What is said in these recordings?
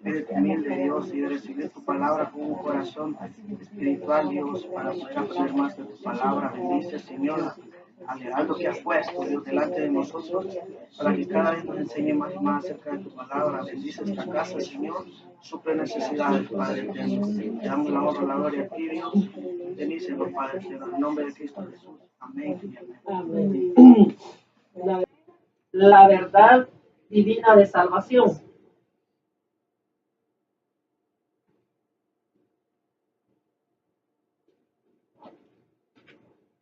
espíritu humilde, Dios, y de recibir tu palabra con un corazón espiritual, Dios, para poder aprender más de tu palabra. Bendice, Señor, al heraldo que has puesto, Dios, delante de nosotros, para que cada vez nos enseñe más y más acerca de tu palabra. Bendice esta casa, Señor, suple necesidades, Padre eterno. Te damos la honra, la gloria a ti, Dios. Bendícelo, Padre eterno, en el nombre de Cristo Jesús. Amén y amén. Amén. La verdad divina de salvación.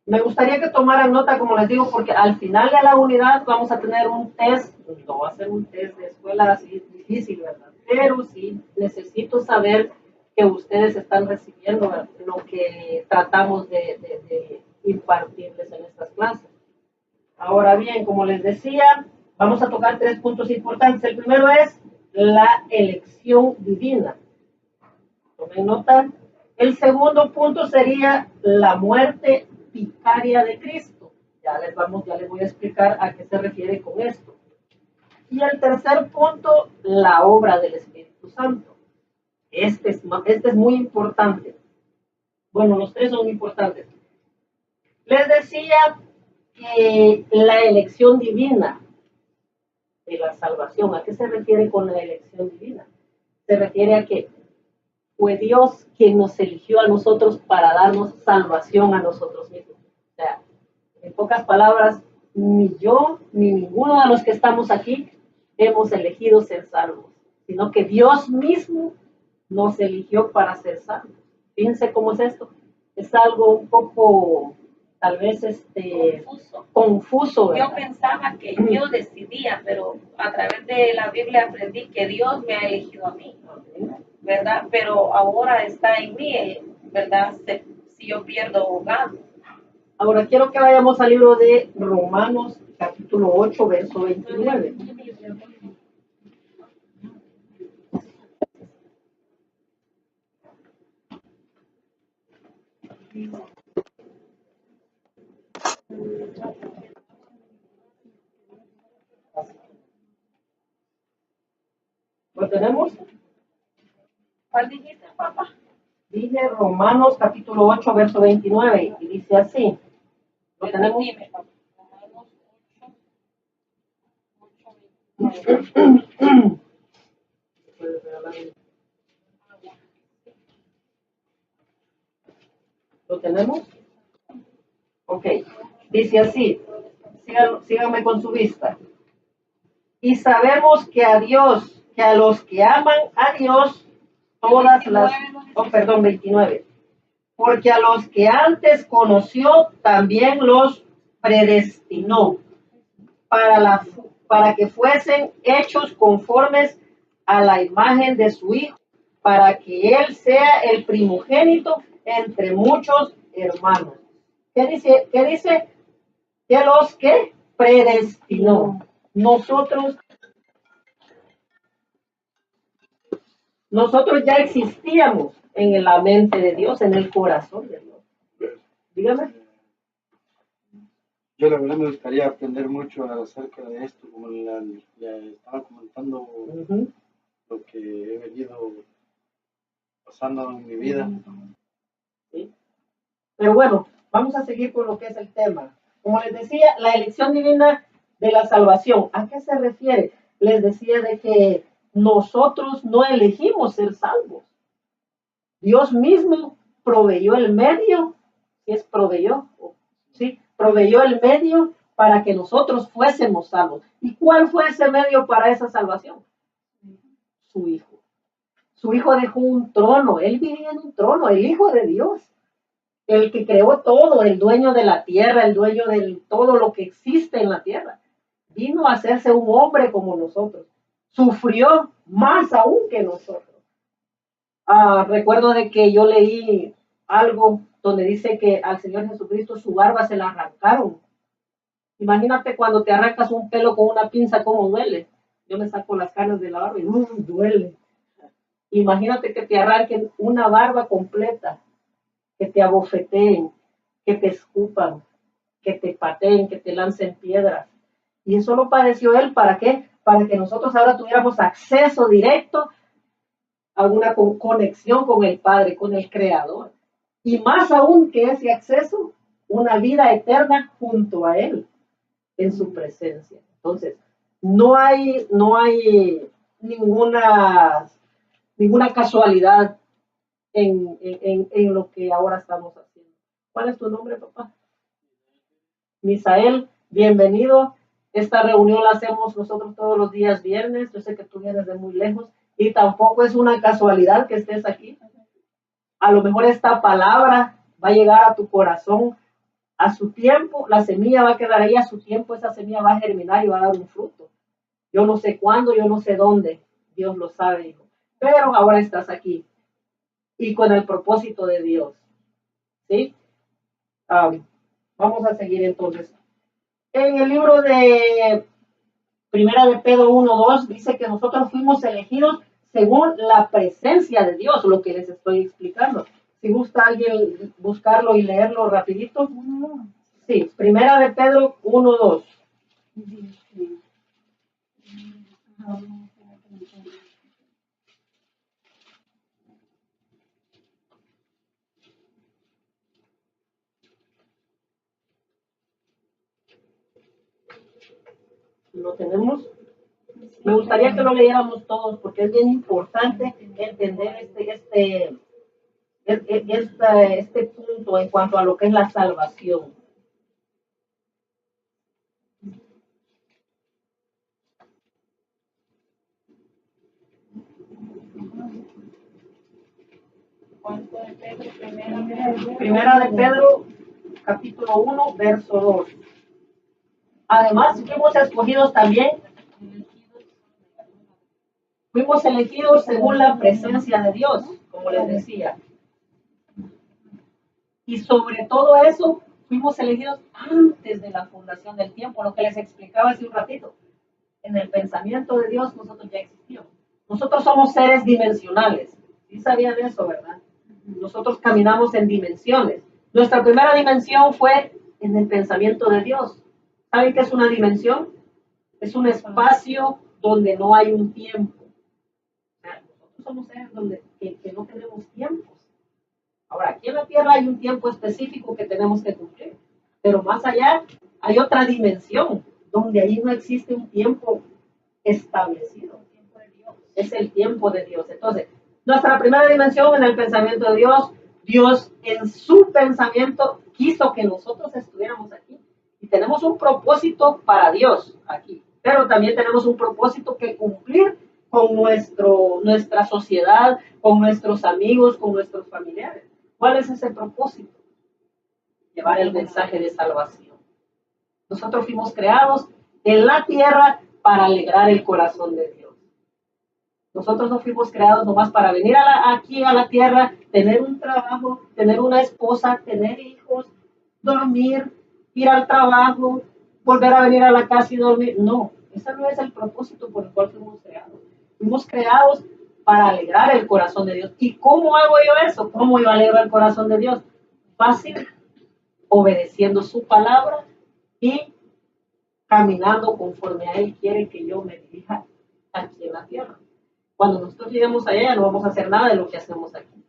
Me gustaría que tomaran nota, como les digo, porque al final de la unidad vamos a tener un test. No va a ser un test de escuela así difícil, ¿verdad? Pero sí necesito saber que ustedes están recibiendo, ¿verdad?, lo que tratamos de impartirles en estas clases. Ahora bien, como les decía, vamos a tocar 3 puntos importantes. El primero es la elección divina. Tomen nota. El segundo punto sería la muerte vicaria de Cristo. Ya les voy a explicar a qué se refiere con esto. Y el tercer punto, la obra del Espíritu Santo. Este es muy importante. Bueno, los 3 son importantes. Les decía que la elección divina de la salvación, ¿a qué se refiere con la elección divina? Se refiere a que fue Dios quien nos eligió a nosotros para darnos salvación a nosotros mismos. O sea, en pocas palabras, ni yo ni ninguno de los que estamos aquí hemos elegido ser salvos, sino que Dios mismo nos eligió para ser salvos. Fíjense cómo es esto. Es algo un poco, tal vez, confuso, ¿verdad? Yo pensaba que yo decidía, pero a través de la Biblia aprendí que Dios me ha elegido a mí, ¿verdad? Pero ahora está en mí, ¿verdad? Si yo pierdo o gano. Ahora quiero que vayamos al libro de Romanos, capítulo 8, verso 29. ¿Lo tenemos? ¿Cuál dijiste, papá? Dije Romanos capítulo 8, verso 29, y dice así. ¿Lo tenemos? Dime, papá. Romanos 8, ¿Lo tenemos? Ok. Dice así. Síganme con su vista. Y sabemos que a los que aman a Dios, todas las... Oh, perdón, 29. Porque a los que antes conoció, también los predestinó para que fuesen hechos conformes a la imagen de su Hijo, para que Él sea el primogénito entre muchos hermanos. ¿Qué dice? Que los que predestinó. Nosotros ya existíamos en la mente de Dios, en el corazón de Dios. Dígame. Yo la verdad me gustaría aprender mucho acerca de esto, como le estaba comentando lo que he venido pasando en mi vida. ¿Sí? Pero bueno, vamos a seguir con lo que es el tema. Como les decía, la elección divina de la salvación. ¿A qué se refiere? Les decía de que nosotros no elegimos ser salvos. Dios mismo proveyó el medio, proveyó el medio para que nosotros fuésemos salvos. ¿Y cuál fue ese medio para esa salvación? Su Hijo. Su Hijo dejó un trono, Él vivía en un trono, el Hijo de Dios, el que creó todo, el dueño de la tierra, el dueño de todo lo que existe en la tierra. Vino a hacerse un hombre como nosotros. Sufrió más aún que nosotros. Recuerdo de que yo leí algo donde dice que al Señor Jesucristo su barba se la arrancaron. Imagínate cuando te arrancas un pelo con una pinza, cómo duele. Yo me saco las canas de la barba y duele. Imagínate que te arranquen una barba completa, que te abofeteen, que te escupan, que te pateen, que te lancen piedras. Y eso lo padeció Él, ¿para qué? Para que nosotros ahora tuviéramos acceso directo alguna conexión con el Padre, con el Creador. Y más aún que ese acceso, una vida eterna junto a Él, en su presencia. Entonces, no hay ninguna casualidad en lo que ahora estamos haciendo. ¿Cuál es tu nombre, papá? Misael, bienvenido. Esta reunión la hacemos nosotros todos los días viernes. Yo sé que tú vienes de muy lejos y tampoco es una casualidad que estés aquí. A lo mejor esta palabra va a llegar a tu corazón a su tiempo, la semilla va a quedar ahí a su tiempo, esa semilla va a germinar y va a dar un fruto. Yo no sé cuándo, yo no sé dónde, Dios lo sabe, hijo. Pero ahora estás aquí y con el propósito de Dios. ¿Sí? Vamos a seguir entonces. En el libro de Primera de Pedro 1:2 dice que nosotros fuimos elegidos según la presencia de Dios, lo que les estoy explicando. Si gusta alguien buscarlo y leerlo rapidito. Sí, Primera de Pedro 1:2. ¿Lo tenemos? Me gustaría que lo leyéramos todos porque es bien importante entender este punto en cuanto a lo que es la salvación. Primera de Pedro, capítulo 1, verso 2. Además, fuimos escogidos también, fuimos elegidos según la presencia de Dios, como les decía. Y sobre todo eso, fuimos elegidos antes de la fundación del tiempo, lo que les explicaba hace un ratito. En el pensamiento de Dios nosotros ya existimos. Nosotros somos seres dimensionales. ¿Sí sabían eso, verdad? Nosotros caminamos en dimensiones. Nuestra primera dimensión fue en el pensamiento de Dios. ¿Saben qué es una dimensión? Es un espacio donde no hay un tiempo. Nosotros somos seres que no tenemos tiempos. Ahora, aquí en la Tierra hay un tiempo específico que tenemos que cumplir, pero más allá hay otra dimensión donde ahí no existe un tiempo establecido. Es el tiempo de Dios. Entonces, nuestra primera dimensión en el pensamiento de Dios, Dios en su pensamiento quiso que nosotros estuviéramos aquí. Y tenemos un propósito para Dios aquí, pero también tenemos un propósito que cumplir con nuestra sociedad, con nuestros amigos, con nuestros familiares. ¿Cuál es ese propósito? Llevar el mensaje de salvación. Nosotros fuimos creados en la tierra para alegrar el corazón de Dios. Nosotros no fuimos creados nomás para venir aquí a la tierra, tener un trabajo, tener una esposa, tener hijos, dormir, ir al trabajo, volver a venir a la casa y dormir. No, ese no es el propósito por el cual fuimos creados. Fuimos creados para alegrar el corazón de Dios. ¿Y cómo hago yo eso? ¿Cómo yo alegro el corazón de Dios? Fácil, obedeciendo su palabra y caminando conforme a Él quiere que yo me dirija aquí en la tierra. Cuando nosotros lleguemos allá no vamos a hacer nada de lo que hacemos aquí.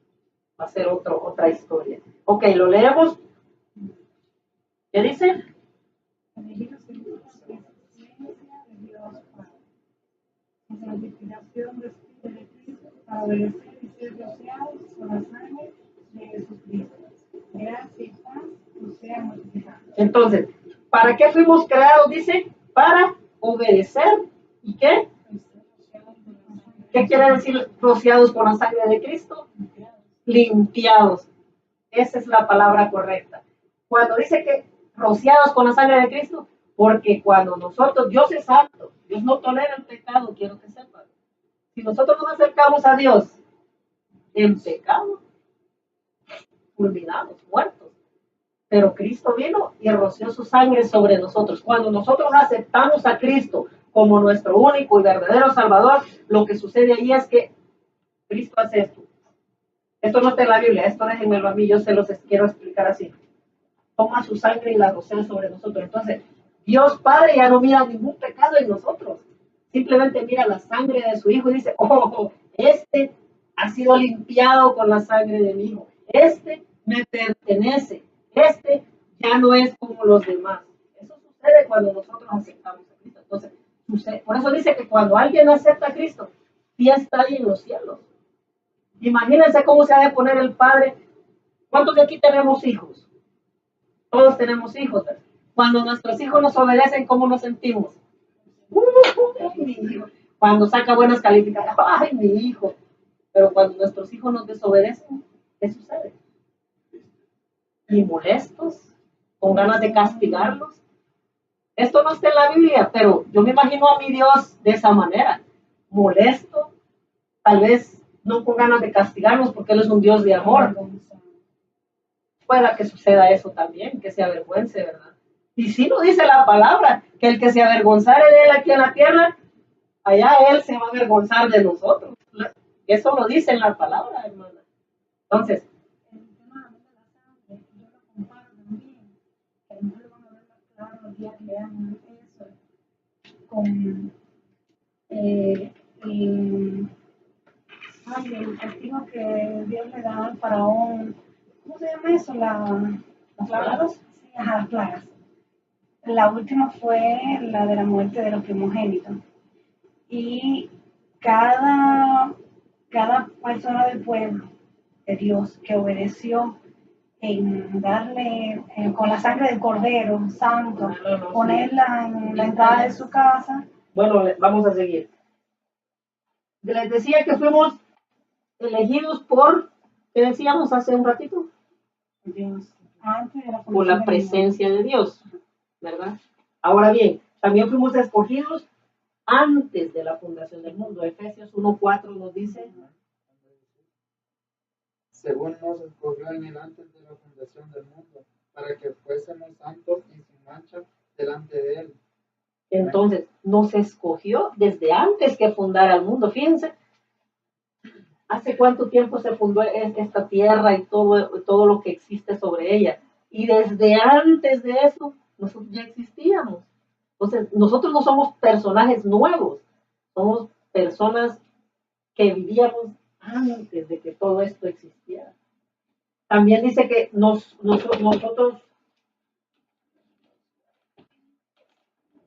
Va a ser otra historia. Ok, lo leemos. ¿Qué dice? Para obedecer y ser rociados con la sangre de Jesucristo. Gracias y paz os sean multiplicadas. Entonces, ¿para qué fuimos creados? Dice, para obedecer. ¿Y qué? ¿Qué quiere decir rociados con la sangre de Cristo? Limpiados. Esa es la palabra correcta. Cuando dice que rociados con la sangre de Cristo, porque cuando nosotros, Dios es santo, Dios no tolera el pecado, quiero que sepan. Si nosotros nos acercamos a Dios en pecado, fulminados, muertos. Pero Cristo vino y roció su sangre sobre nosotros. Cuando nosotros aceptamos a Cristo como nuestro único y verdadero Salvador, lo que sucede ahí es que Cristo hace esto. Esto no está en la Biblia, esto déjenmelo a mí, yo se los quiero explicar así. Toma su sangre y la rocea sobre nosotros. Entonces, Dios Padre ya no mira ningún pecado en nosotros. Simplemente mira la sangre de su Hijo y dice, oh, ha sido limpiado con la sangre de mi Hijo. Este me pertenece. Este ya no es como los demás. Eso sucede cuando nosotros aceptamos a Cristo. Entonces, por eso dice que cuando alguien acepta a Cristo, ya está ahí en los cielos. Imagínense cómo se ha de poner el Padre. ¿Cuántos de aquí tenemos hijos? Todos tenemos hijos. ¿Verdad? Cuando nuestros hijos nos obedecen, ¿cómo nos sentimos? Mi hijo. Cuando saca buenas calificaciones, ¡ay, mi hijo! Pero cuando nuestros hijos nos desobedecen, ¿qué sucede? Y molestos, con ganas de castigarlos. Esto no está en la Biblia, pero yo me imagino a mi Dios de esa manera, molesto, tal vez no con ganas de castigarlos porque Él es un Dios de amor. Pueda que suceda eso también, que se avergüence, ¿verdad? Y si no dice la palabra, que el que se avergonzare de Él aquí en la tierra, allá Él se va a avergonzar de nosotros. Eso lo dice en la palabra, hermana. Entonces, el tema de la sangre, yo lo comparo también, que a lo mejor van a ver más claro el día que leamos eso, con el castigo que Dios le da al faraón. ¿Cómo se llama eso? ¿Las plagas? Sí, ajá, las plagas. La última fue la de la muerte de los primogénitos. Y cada persona del pueblo de Dios que obedeció en darle con la sangre del cordero santo, ponerla en la entrada de su casa. bueno, vamos a seguir. Les decía que fuimos elegidos por, ¿qué decíamos hace un ratito? Dios, antes de la Por la presencia de Dios, ¿verdad? Ahora bien, también fuimos escogidos antes de la fundación del mundo. Efesios 1:4 nos dice, según nos escogió en el antes de la fundación del mundo, para que fuésemos santos y sin mancha delante de Él. entonces, nos escogió desde antes que fundara el mundo. Fíjense, ¿hace cuánto tiempo se fundó esta tierra y todo lo que existe sobre ella? Y desde antes de eso, nosotros ya existíamos. Entonces, nosotros no somos personajes nuevos, somos personas que vivíamos antes de que todo esto existiera. También dice que nosotros,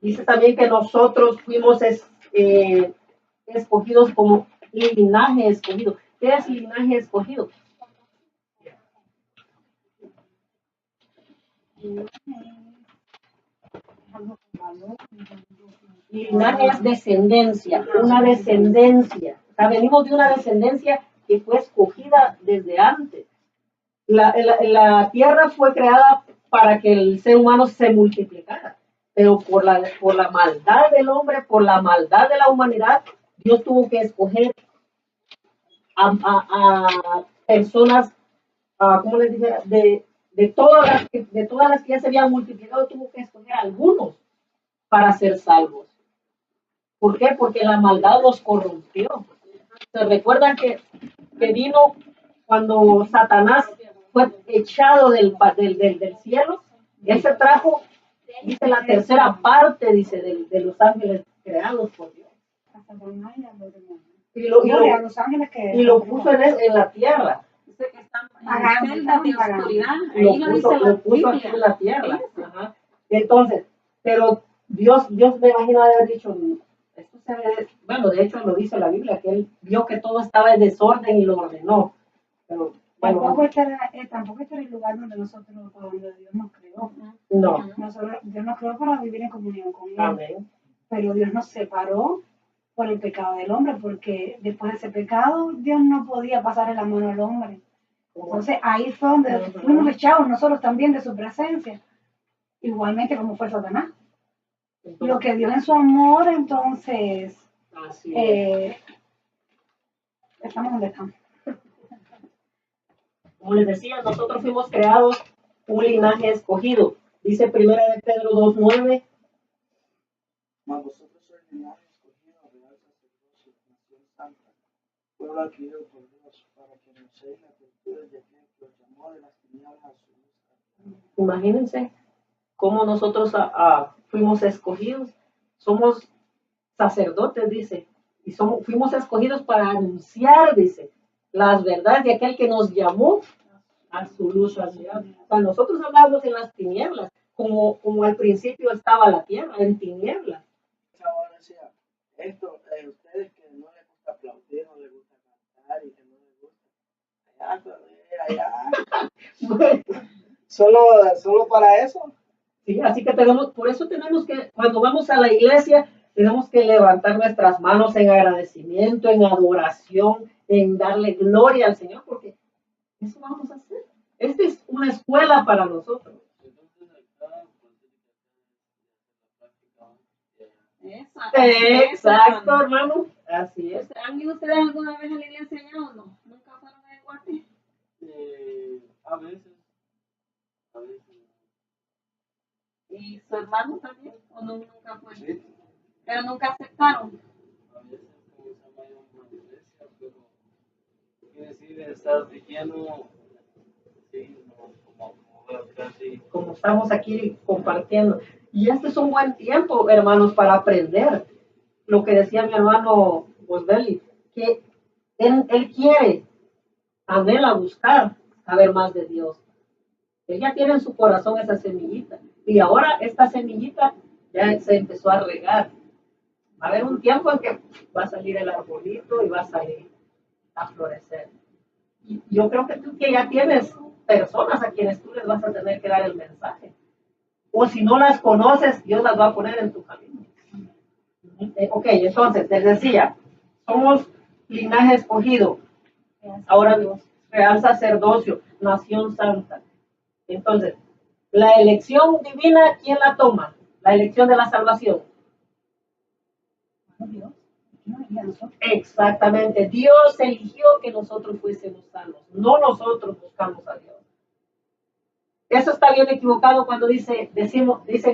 dice también que nosotros fuimos escogidos como linaje escogido. ¿Qué es linaje escogido? Linaje es descendencia, una descendencia. O sea, venimos de una descendencia que fue escogida desde antes. La tierra fue creada para que el ser humano se multiplicara, pero por la maldad del hombre, por la maldad de la humanidad, Dios tuvo que escoger a personas, ¿cómo les dije? De todas las que ya se habían multiplicado, tuvo que escoger a algunos para ser salvos. ¿Por qué? Porque la maldad los corrompió. ¿Se recuerdan que vino cuando Satanás fue echado del cielo? Él se trajo, dice, la tercera parte, dice, de los ángeles creados por Dios. Y lo puso en la tierra. Dice que están en celdas de oscuridad. Ahí lo dice lo puso aquí en la tierra. Ajá. Entonces, pero Dios me imagino haber dicho, esto se ve, bueno, de hecho lo dice la Biblia, que Él vio que todo estaba en desorden y lo ordenó. Pero, bueno, tampoco este era el lugar donde Dios nos creó. no. Dios nos creó para vivir en comunión con Él. Amén. Pero Dios nos separó por el pecado del hombre, porque después de ese pecado Dios no podía pasarle la mano al hombre. Entonces ahí fue donde fuimos echados nosotros también de su presencia, igualmente como fue Satanás. Lo que Dios en su amor, entonces, estamos donde estamos. Como les decía, nosotros fuimos creados un linaje escogido. Dice 1 de Pedro 2:9. Mas vosotros sois linaje escogido, real sacerdocio, nación santa, pueblo adquirido por Dios, para que anunciéis las virtudes de aquel que os llamó de las tinieblas a su luz. Imagínense cómo nosotros fuimos escogidos. Somos sacerdotes, dice, y fuimos escogidos para anunciar, dice, las verdades de aquel que nos llamó a su luz admirable. O sea, nosotros hablamos en las tinieblas, como al principio estaba la tierra, en tinieblas. Ahora decía, esto, ustedes que no les gusta aplaudir, no les gusta cantar y que no les gusta allá. Solo para eso. Sí, así que por eso tenemos que, cuando vamos a la iglesia, tenemos que levantar nuestras manos en agradecimiento, en adoración, en darle gloria al Señor, porque eso vamos a hacer. Esta es una escuela para nosotros. Exacto, hermano. Así es. ¿Han ido ustedes alguna vez a la iglesia allá o no? ¿Nunca fueron a Guate? A veces. ¿Y su hermano también? ¿O no, nunca fue? Sí. Pero nunca aceptaron. A veces como se llama una iglesia, pero quiere decir estar diciendo, sí, no, como casi. Como estamos aquí compartiendo. Y este es un buen tiempo, hermanos, para aprender. Lo que decía mi hermano Bosbelli, que él quiere, anhela buscar saber más de Dios. Él ya tiene en su corazón esa semillita. Y ahora esta semillita ya se empezó a regar. Va a haber un tiempo en que va a salir el arbolito y va a salir a florecer. Y yo creo que tú que ya tienes personas a quienes tú les vas a tener que dar el mensaje. O si no las conoces, Dios las va a poner en tu camino. Ok, entonces, les decía, somos linaje escogido. Ahora Dios, real sacerdocio, nación santa. Entonces, la elección divina, ¿quién la toma? La elección de la salvación. Dios. No, ya nosotros. Exactamente, Dios eligió que nosotros fuésemos salvos, no nosotros buscamos a Dios. Eso está bien equivocado cuando dicen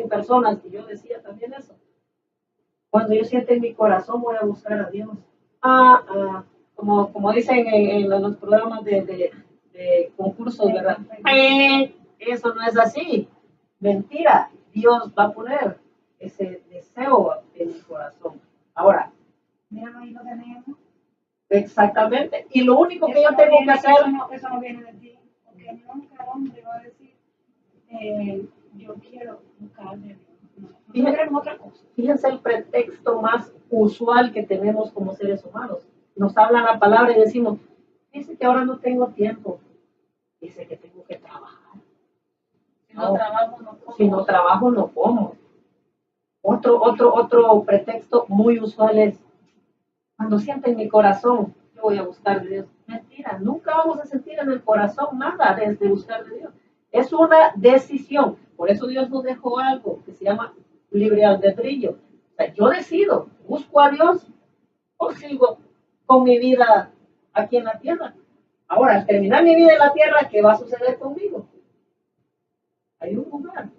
personas, y yo decía también eso. Cuando yo siento en mi corazón voy a buscar a Dios. Como dicen en los programas de concursos, ¿verdad? Eso no es así. Mentira. Dios va a poner ese deseo en mi corazón. Ahora, Míralo, ahí lo tenemos. exactamente. Y lo único que Eso yo no tengo viene- que hacer... Eso no viene de ti. Porque nunca el hombre va a decir, yo quiero buscar de Dios. No queremos otra cosa. Fíjense el pretexto más usual que tenemos como seres humanos. Nos hablan la palabra y decimos, dice que ahora no tengo tiempo. Dice que tengo que trabajar. Si no trabajo, no como. Si no trabajo, no como. Otro pretexto muy usual es, cuando siento en mi corazón, yo voy a buscar de Dios. Mentira, nunca vamos a sentir en el corazón nada desde buscar de Dios. Es una decisión. Por eso Dios nos dejó algo que se llama libre albedrío. O sea, yo decido, busco a Dios o sigo con mi vida aquí en la tierra. Ahora, al terminar mi vida en la tierra, ¿qué va a suceder conmigo? Hay un lugar.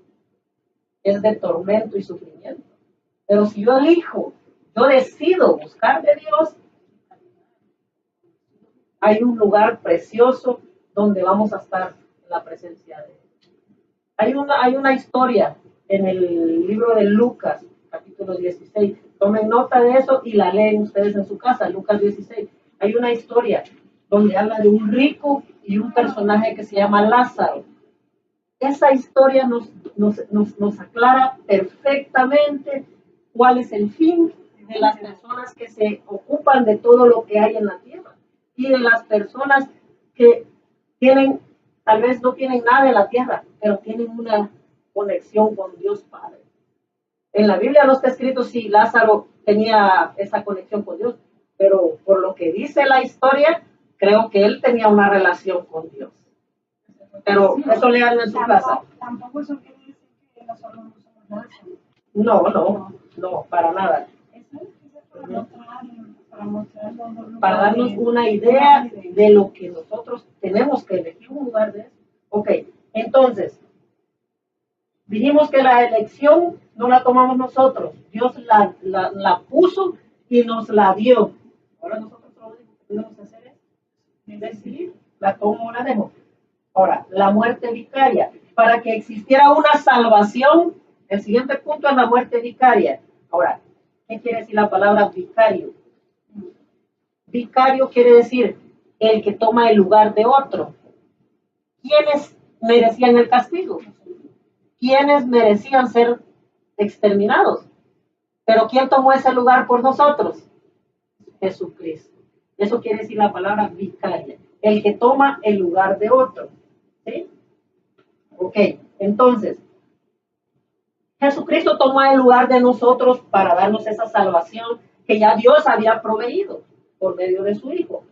Es de tormento y sufrimiento. Pero si yo elijo, yo decido buscar de Dios, hay un lugar precioso donde vamos a estar en la presencia de Él. Hay una historia en el libro de Lucas, capítulo 16. Tomen nota de eso y la leen ustedes en su casa, Lucas 16. Hay una historia donde habla de un rico y un personaje que se llama Lázaro. Esa historia nos aclara perfectamente cuál es el fin de las personas que se ocupan de todo lo que hay en la tierra y de las personas que tal vez no tienen nada en la tierra, pero tienen una conexión con Dios Padre. En la Biblia no está escrito si Lázaro tenía esa conexión con Dios, pero por lo que dice la historia, creo que él tenía una relación con Dios. Pero eso leanlo en su casa. Tampoco eso quiere decir que nosotros no somos Lázaro. No, para nada. Eso es para mostrarnos. Para darnos una idea de lo que nosotros tenemos que elegir un lugar de eso. Ok, entonces, dijimos que la elección no la tomamos nosotros. Dios la puso y nos la dio. Ahora nosotros lo único que tenemos que hacer es decidir, la tomo o la dejo. Ahora, la muerte vicaria. Para que existiera una salvación, el siguiente punto es la muerte vicaria. Ahora, ¿qué quiere decir la palabra vicario? Vicario quiere decir el que toma el lugar de otro. ¿Quiénes merecían el castigo? ¿Quiénes merecían ser exterminados? Pero ¿quién tomó ese lugar por nosotros? Jesucristo. Eso quiere decir la palabra vicaria, el que toma el lugar de otro. ¿Sí? Ok, entonces, Jesucristo tomó el lugar de nosotros para darnos esa salvación que ya Dios había proveído por medio de su Hijo.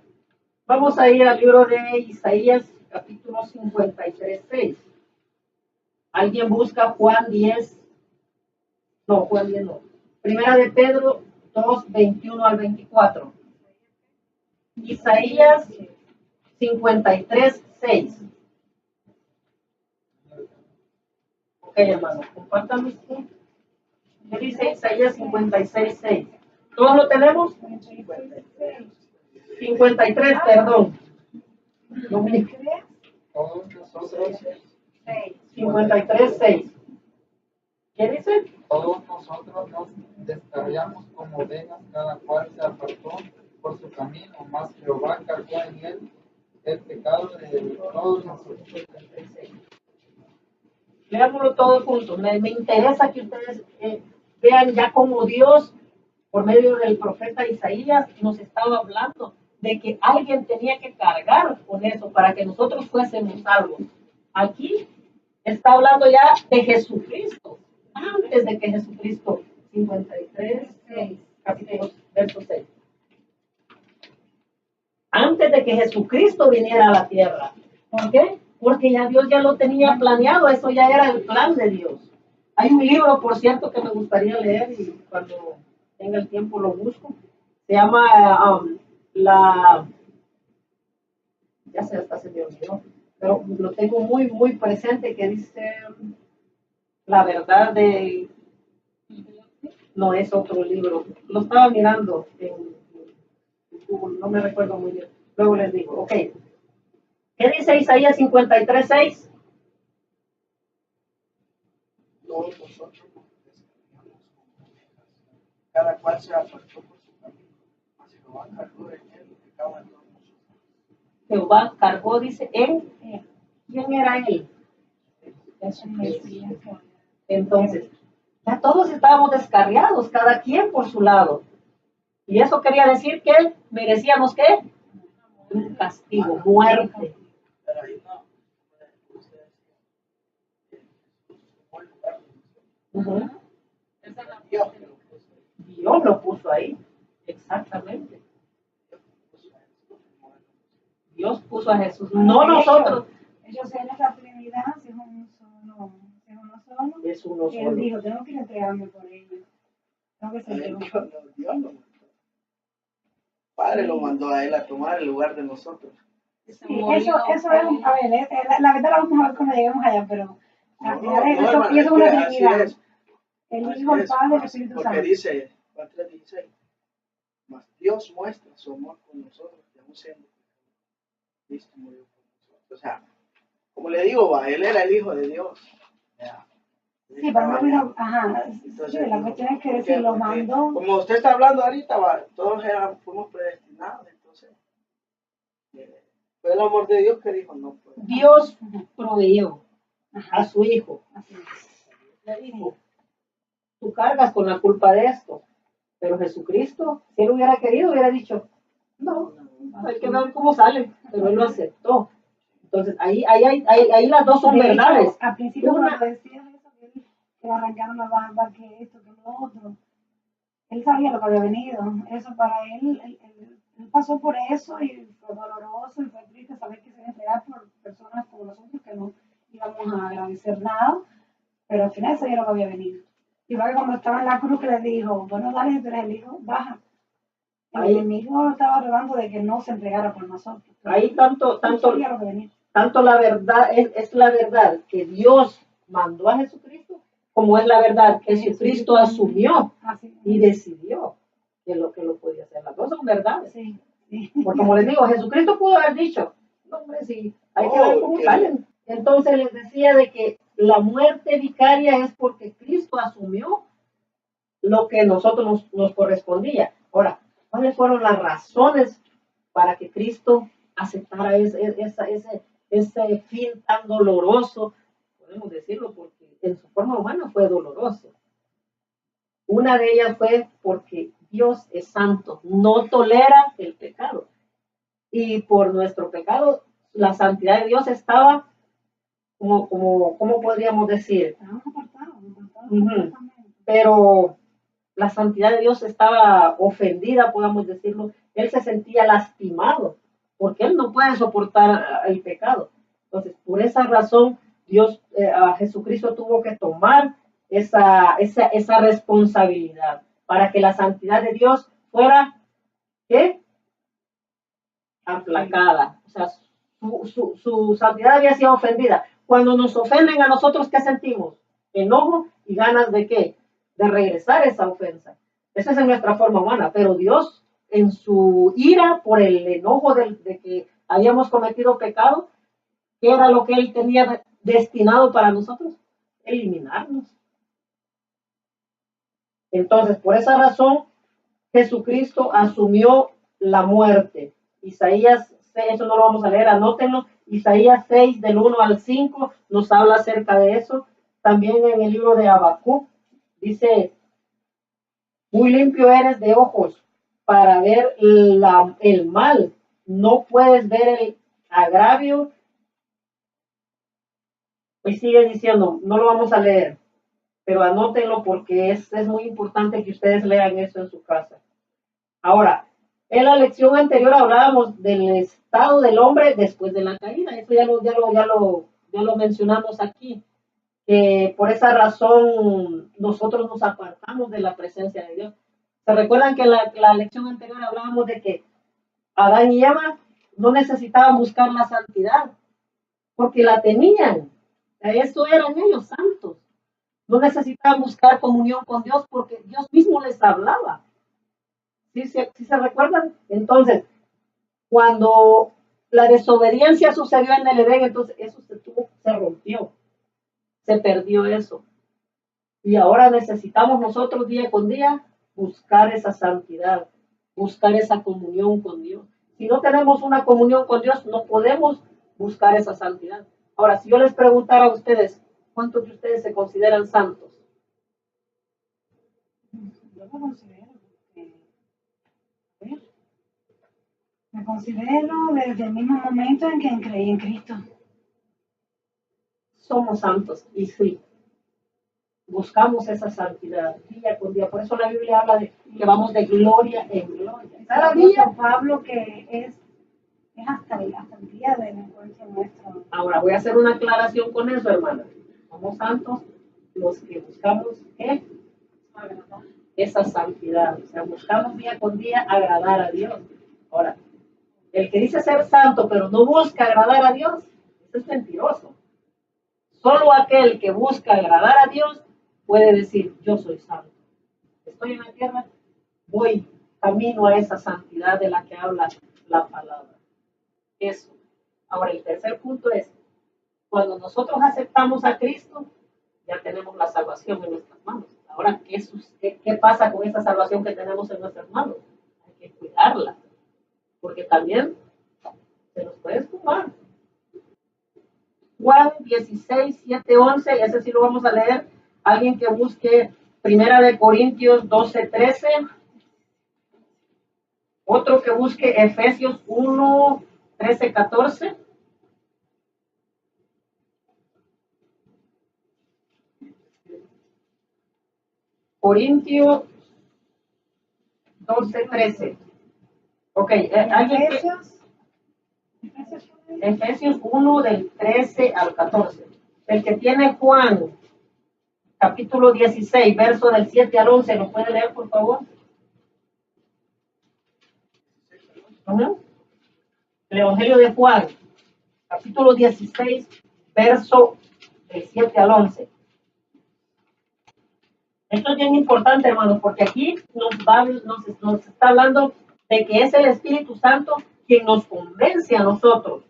Vamos a ir al libro de Isaías, capítulo 53:6. ¿Alguien busca Juan 10? No, Juan 10 no. Primera de Pedro 2:21 al 24. Isaías 53:6. Ok, hermano, compártanlo usted. ¿Qué dice Isaías 56:6? ¿Todos lo tenemos? 53, perdón. Dominique. Todos nosotros, 53:6. ¿Qué dice? todos nosotros nos descarriamos como ovejas, cada cual se apartó por su camino, mas Jehová cargó en él el pecado de todos nosotros. Leámoslo todos juntos. Me interesa que ustedes vean ya cómo Dios, por medio del profeta Isaías, nos estaba hablando de que alguien tenía que cargar con eso para que nosotros fuésemos salvos. Aquí está hablando ya de Jesucristo, antes de que Jesucristo, 53, capítulo, verso 6. Antes de que Jesucristo viniera a la tierra. ¿Por qué? Porque ya Dios ya lo tenía planeado, eso ya era el plan de Dios. Hay un libro, por cierto, que me gustaría leer y cuando tenga el tiempo lo busco. Se llama ya hasta se me olvidó, pero lo tengo muy, muy presente, que dice la verdad de... No, es otro libro. Lo estaba mirando en Google, no me recuerdo muy bien. Luego les digo, ok. ¿Qué dice Isaías 53:6? Todos nosotros nos descarriamos como ovejas, cada cual se apartó por su camino, mas Jehová cargó en él el pecado de todos nosotros. Jehová cargó, dice, él. ¿Quién era él? Entonces, ya todos estábamos descarriados, cada quien por su lado. Y eso quería decir que merecíamos, ¿qué? Un castigo, muerte. Pero ahí no, usted decía que Jesús tomó el lugar de nosotros. Ujú. Dios que lo puso ahí. Dios lo puso ahí, exactamente. Dios puso a Jesús, no nosotros. Ellos en esa Trinidad, si es uno solo, Es uno y él solo. dijo, tengo que entregarme por ellos. Tengo que ser yo. Dios lo mandó. Padre lo mandó a él a tomar el lugar de nosotros. Sí, eso es, a ver, la verdad la vamos a ver cuando lleguemos allá, pero al final eso hermano, es una así Trinidad. es. El Así Hijo, el es, Padre, el Espíritu porque Santo. dice Juan 3:16, mas Dios muestra su amor con nosotros, que aún siendo Cristo murió por nosotros. O sea, como le digo, va, él era el Hijo de Dios. Ya. Sí, pero no vino, ajá, Entonces, sí, la cuestión es que ¿por qué? si lo Porque, mandó, como usted está hablando ahorita, va, todos fuimos predestinados, entonces fue el amor de Dios que dijo no puede. Dios proveyó a ajá, su hijo. así es. Le dijo, tú cargas con la culpa de esto. Pero Jesucristo, si él hubiera querido, hubiera dicho, no, hay que ver cómo sale. Pero él lo aceptó. Entonces, ahí las dos son De hecho, verdades. al principio Una- cuando decías eso, que le arrancaron la barba, que esto, que lo otro, él sabía lo que había venido. Eso para él, él pasó por eso y fue doloroso y fue triste saber que se iba a entregar por personas como nosotros que no íbamos a agradecer nada, pero al final sabía lo que había venido. Igual que cuando estaba en la cruz que le dijo, bueno, dale, tú eres el hijo, baja. El Ahí- enemigo estaba tratando de que no se entregara por nosotros. Ahí tanto Sabía lo que venía. la verdad, es la verdad que Dios mandó a Jesucristo, como es la verdad que Jesucristo asumió Así, y decidió que lo podía hacer. Las dos son verdades. sí, sí. Porque como les digo, Jesucristo pudo haber dicho, no hombre, sí, hay que ver cómo salen. Entonces les decía de que la muerte vicaria es porque Cristo asumió lo que a nosotros nos correspondía. Ahora, ¿cuáles fueron las razones para que Cristo aceptara ese fin tan doloroso, podemos decirlo, porque en su forma humana fue doloroso. Una de ellas fue porque Dios es santo, no tolera el pecado. Y por nuestro pecado, la santidad de Dios estaba, ¿cómo podríamos decir? Uh-huh. Pero la santidad de Dios estaba ofendida, podamos decirlo. Él se sentía lastimado, porque él no puede soportar el pecado. Entonces, por esa razón, Dios, a Jesucristo tuvo que tomar esa responsabilidad para que la santidad de Dios fuera, ¿qué? Aplacada. O sea, su santidad había sido ofendida. Cuando nos ofenden a nosotros, ¿qué sentimos? Enojo y ganas de ¿qué? De regresar esa ofensa. Esa es en nuestra forma humana, pero Dios, en su ira por el enojo de que habíamos cometido pecado, ¿qué era lo que Él tenía destinado para nosotros? Eliminarnos. Entonces, por esa razón, Jesucristo asumió la muerte. Isaías 6, eso no lo vamos a leer, anótenlo. Isaías 6, del 1 al 5, nos habla acerca de eso. También en el libro de Habacuc, dice, muy limpio eres de ojos para ver el mal. No puedes ver el agravio. Y sigue diciendo, no lo vamos a leer, pero anótenlo porque es muy importante que ustedes lean eso en su casa. Ahora, en la lección anterior hablábamos del estado del hombre después de la caída. Eso ya lo mencionamos aquí. Que por esa razón nosotros nos apartamos de la presencia de Dios. ¿Se recuerdan que en la lección anterior hablábamos de que Adán y Eva no necesitaban buscar la santidad porque la tenían? Eso eran ellos santos. No necesitaban buscar comunión con Dios porque Dios mismo les hablaba. ¿Sí se recuerdan? Entonces, cuando la desobediencia sucedió en el Edén, entonces eso se rompió, se perdió eso. Y ahora necesitamos nosotros día con día buscar esa santidad, buscar esa comunión con Dios. Si no tenemos una comunión con Dios, no podemos buscar esa santidad. Ahora, si yo les preguntara a ustedes, ¿cuántos de ustedes se consideran santos? Yo me considero, me considero desde el mismo momento en que creí en Cristo. Somos santos, y sí, buscamos esa santidad día con día. Por eso la Biblia habla de que vamos de gloria en gloria. Cada día, Pablo, que es hasta el día del encuentro nuestro. Ahora voy a hacer una aclaración con eso, hermana. Somos santos los que buscamos ¿qué? Esa santidad. O sea, buscamos día con día agradar a Dios. Ahora, el que dice ser santo pero no busca agradar a Dios, ese es mentiroso. Solo aquel que busca agradar a Dios puede decir, yo soy santo. Estoy en la tierra, voy camino a esa santidad de la que habla la palabra. Eso. Ahora, el tercer punto es, cuando nosotros aceptamos a Cristo, ya tenemos la salvación en nuestras manos. Ahora, ¿qué pasa con esa salvación que tenemos en nuestras manos? Hay que cuidarla, porque también se nos puede esfumar. Juan 16, 7, 11, ese sí lo vamos a leer. Alguien que busque 1 Corintios 12, 13. Otro que busque Efesios 1, 13, 14. Corintios 12, 13. Ok, alguien Efesios 1 del 13 al 14. El que tiene Juan, capítulo 16, verso del 7 al 11, ¿lo puede leer, por favor? El Evangelio de Juan, capítulo 16, verso del 7 al 11. Esto es bien importante, hermanos, porque aquí nos está hablando de que es el Espíritu Santo quien nos convence a nosotros.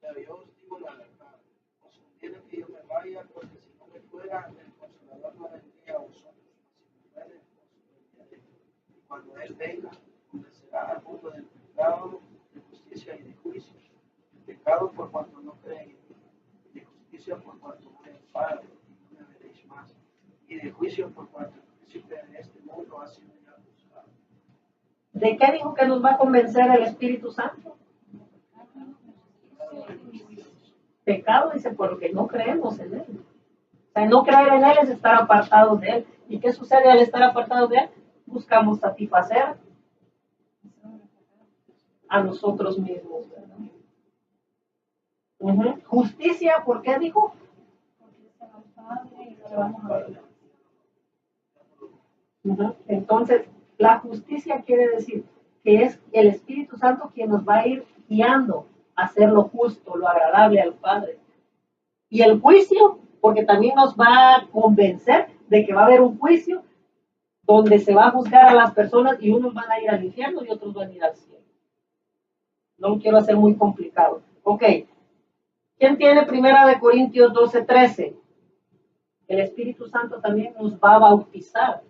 Pero yo os digo la verdad, os conviene que yo me vaya, porque si no me fuera, el Consolador no vendría a vosotros, si me fuere, os enviaré. Y cuando Él venga, convencerá al mundo del pecado, ¿De qué dijo que nos va a convencer el Espíritu Santo? Pecado, dice, porque no creemos en Él. O sea, no creer en Él es estar apartado de Él. ¿Y qué sucede al estar apartado de Él? Buscamos satisfacer a nosotros mismos, ¿verdad? Justicia, ¿por qué dijo? Entonces, la justicia quiere decir que es el Espíritu Santo quien nos va a ir guiando a hacer lo justo, lo agradable al Padre. Y el juicio, porque también nos va a convencer de que va a haber un juicio donde se va a juzgar a las personas y unos van a ir al infierno y otros van a ir al cielo. No lo quiero hacer muy complicado. Ok. ¿Quién tiene 1 Corintios 12:13? El Espíritu Santo también nos va a bautizar.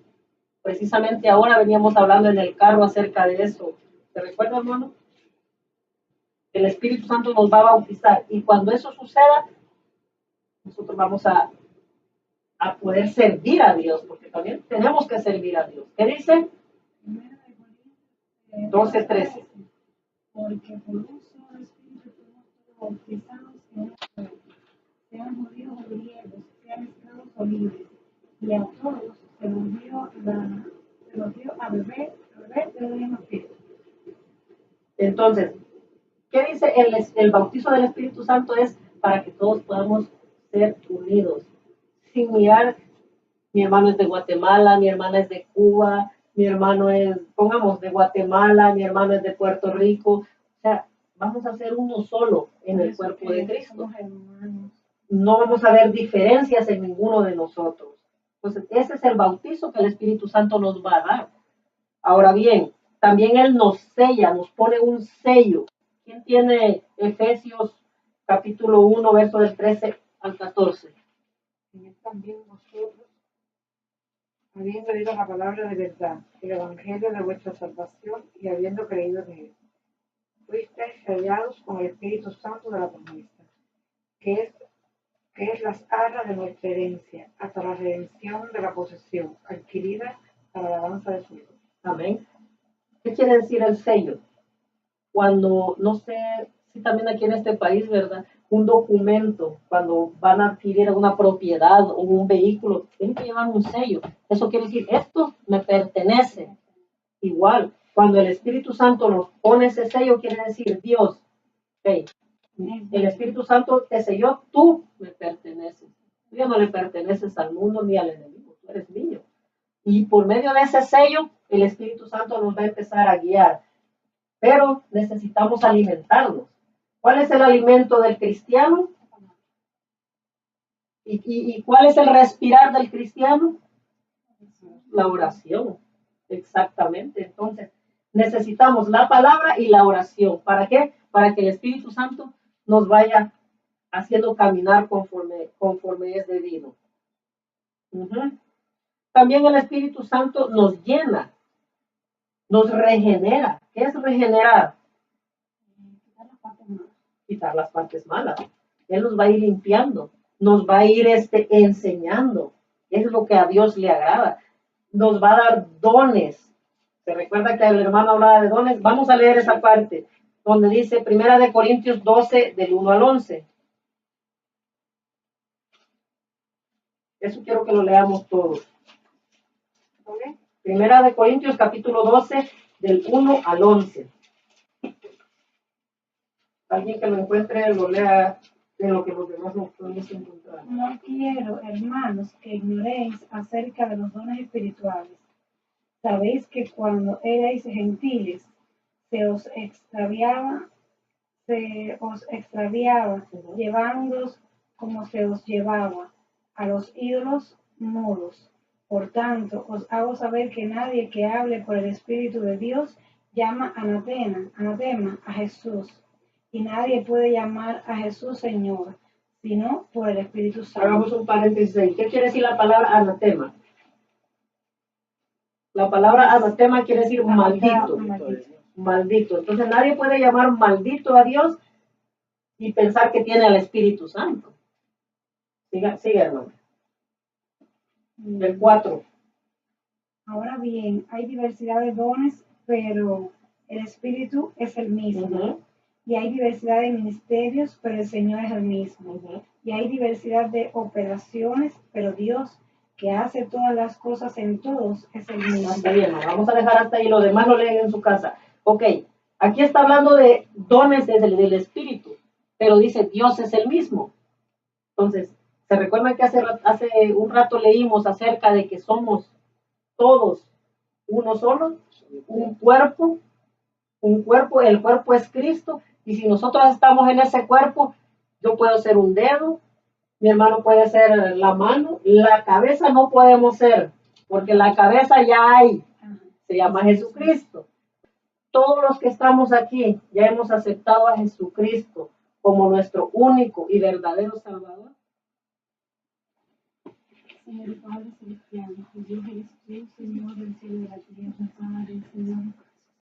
Precisamente ahora veníamos hablando en el carro acerca de eso. ¿Se recuerda, hermano? El Espíritu Santo nos va a bautizar. Y cuando eso suceda, nosotros vamos a poder servir a Dios, porque también tenemos que servir a Dios. ¿Qué dice? 12:13. Porque por un solo Espíritu fuimos bautizados en una fe, sean judíos o griegos, sean esclavos o libres, y a todos se nos dio a beber del mismo Espíritu. Entonces, ¿qué dice el bautizo del Espíritu Santo? Es para que todos podamos ser unidos, sin mirar, mi hermano es de Guatemala, mi hermana es de Cuba, mi hermano es, pongamos, de Guatemala, mi hermano es de Puerto Rico. O sea, vamos a ser uno solo en el cuerpo de Cristo. No vamos a ver diferencias en ninguno de nosotros. Entonces, ese es el bautizo que el Espíritu Santo nos va a dar. Ahora bien, también Él nos sella, nos pone un sello. ¿Quién tiene Efesios capítulo 1, verso del 13 al 14? En él también vosotros, habiendo oído la palabra de verdad, el evangelio de vuestra salvación, y habiendo creído en él, fuisteis sellados con el Espíritu Santo de la promesa, que es las arras de nuestra herencia, hasta la redención de la posesión, adquirida para la alabanza de su Dios. Amén. ¿Qué quiere decir el sello? Cuando, no sé si también aquí en este país, ¿verdad? Un documento, cuando van a adquirir una propiedad o un vehículo, tienen que llevar un sello. Eso quiere decir, esto me pertenece. Igual, cuando el Espíritu Santo nos pone ese sello, quiere decir, Dios, hey, el Espíritu Santo te selló, tú me perteneces. Tú ya no le perteneces al mundo ni al enemigo, tú eres mío. Y por medio de ese sello, el Espíritu Santo nos va a empezar a guiar. Pero necesitamos alimentarnos. ¿Cuál es el alimento del cristiano? ¿Y cuál es el respirar del cristiano? La oración. Exactamente. Entonces, necesitamos la palabra y la oración. ¿Para qué? Para que el Espíritu Santo nos vaya haciendo caminar conforme es debido. También el Espíritu Santo nos llena, nos regenera. ¿Qué es regenerar? Quitar las partes malas. Él nos va a ir limpiando, nos va a ir enseñando. Es lo que a Dios le agrada. Nos va a dar dones. ¿Se recuerda que el hermano hablaba de dones? Vamos a leer esa parte, donde dice 1 Corintios 12, del 1 al 11. Eso quiero que lo leamos todos. 1 Corintios capítulo 12, del 1 al 11. Alguien que lo encuentre, lo lea de lo que los demás no podemos encontrar. No quiero, hermanos, que ignoréis acerca de los dones espirituales. Sabéis que cuando erais gentiles, se os extraviaba, llevándoos como se os llevaba a los ídolos mudos. Por tanto, os hago saber que nadie que hable por el Espíritu de Dios llama anatema a Jesús. Y nadie puede llamar a Jesús Señor, sino por el Espíritu Santo. Hagamos un paréntesis ahí. ¿Qué quiere decir la palabra anatema? La palabra anatema quiere decir maldito. Maldito. Entonces nadie puede llamar maldito a Dios y pensar que tiene al Espíritu Santo. Sigue, hermano. El 4. Ahora bien, hay diversidad de dones, pero el Espíritu es el mismo. Ujú, Y hay diversidad de ministerios, pero el Señor es el mismo. ujú. Y hay diversidad de operaciones, pero Dios, que hace todas las cosas en todos, es el mismo. Está bien, ¿no? Vamos a dejar hasta ahí, lo demás lo leen en su casa. Ok, aquí está hablando de dones del Espíritu, pero dice Dios es el mismo. Entonces, ¿se recuerdan que hace un rato leímos acerca de que somos todos uno solo, un cuerpo, el cuerpo es Cristo, y si nosotros estamos en ese cuerpo, yo puedo ser un dedo, mi hermano puede ser la mano, la cabeza no podemos ser, porque la cabeza ya hay, Ajá. se llama Jesucristo. Todos los que estamos aquí ya hemos aceptado a Jesucristo como nuestro único y verdadero Salvador. Señor Padre Celestial, Dios Jesús.